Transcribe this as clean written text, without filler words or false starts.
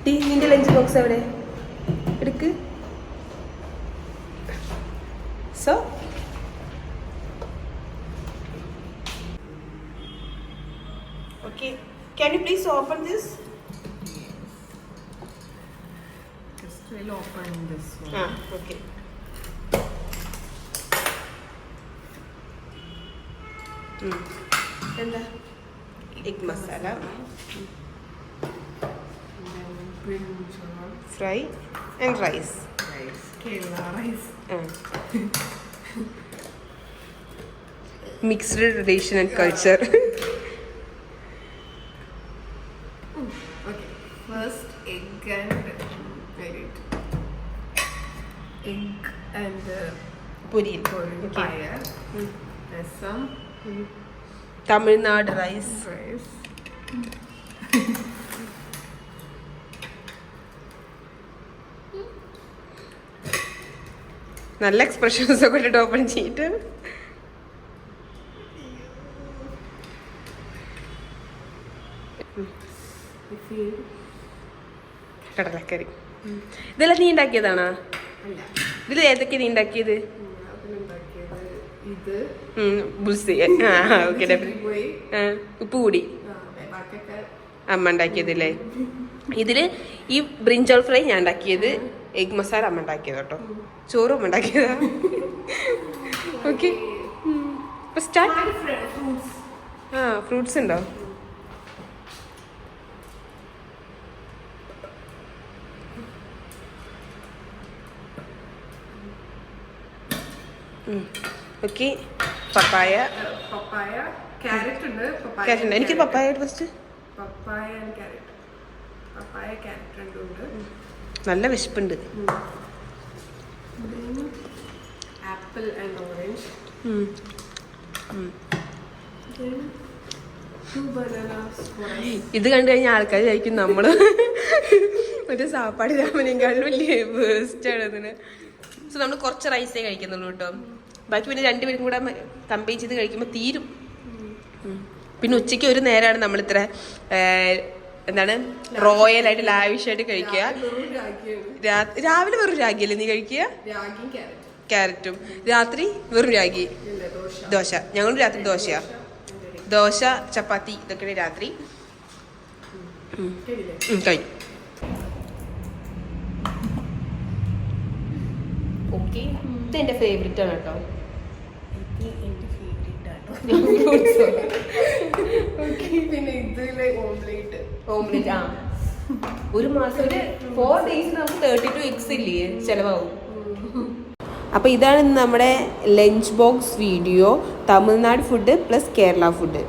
നിന്റെ lunch box എവിടെ എടുക്ക്. So okay, can you please open this? Just will open this one. Okay. എന്താ egg masala, fry and rice. Kerala rice. Mixed tradition and culture. Okay, first egg and പൊരിയൽ, paya, rasam, Tamil Nadu rice. നല്ല expressions ഒക്കെ ഇട്ടിട്ട് open ചെയ്തിട്ട് കടലക്കറി. ഇതെല്ലാം നീ ഉണ്ടാക്കിയതാണോ? ഇതിൽ ഏതൊക്കെ നീ ഉണ്ടാക്കിയത്? ബുൾസി. ഓക്കെ, ഉപ്പ് കൂടി അമ്മ ഉണ്ടാക്കിയതല്ലേ. ഇതില് ഈ ബ്രിഞ്ചോൾ ഫ്രൈ ഞാൻ ഉണ്ടാക്കിയത്, എഗ് മസാല അമ്മ ഉണ്ടാക്കിയത് കേട്ടോ, ചോറും അമ്മ ഉണ്ടാക്കിയതാ. ഓക്കെ, ഫ്രൂട്ട്സ് ഉണ്ടോ? ഓക്കെ, പപ്പായ, ക്യാരറ്റ് ഉണ്ട്. എനിക്ക് papaya first. Papaya and carrot, papaya carrot രണ്ടും ഉണ്ട്. നല്ല വിശപ്പുണ്ട്. Apple and orange. ഇത് കണ്ടു കഴിഞ്ഞാൽ ആൾക്കാർ കഴിക്കും നമ്മള് ഒരു സാപ്പാട് രാമനെങ്കാളും വലിയ വേസ്റ്റാണ് ഇതിന്. സോ നമ്മൾ കുറച്ച് റൈസേ കഴിക്കുന്നുള്ളൂ കേട്ടോ. ബാക്കി പിന്നെ രണ്ടുപേരും കൂടെ കമ്പയർ ചെയ്ത് കഴിക്കുമ്പോൾ തീരും. പിന്നെ ഉച്ചയ്ക്ക് ഒരു നേരമാണ് നമ്മളിത്ര എന്താണ് റോയലായിട്ട് ലാവിഷായിട്ട് കഴിക്കുക. രാവിലെ വെറും രാഗിയല്ലേ നീ കഴിക്കുക? ക്യാരറ്റും. രാത്രി വെറും രാഗി, ദോശ. ഞങ്ങളും രാത്രി ദോശയാ. ദോശ, ചപ്പാത്തി, ഇതൊക്കെയാണ് രാത്രി. കഴിഞ്ഞു. ഓക്കെ, ഇത് എൻ്റെ ഫേവറേറ്റ് ആണ് കേട്ടോ. പിന്നെ ഇതിലെ ഓംലെറ്റ്. ഒരു മാസം ഒരു 4 days നമുക്ക് 32 eggs ഇല്ലേ ചിലവാകും. അപ്പോൾ ഇതാണ് നമ്മുടെ lunch box video. Tamil Nadu food plus Kerala food.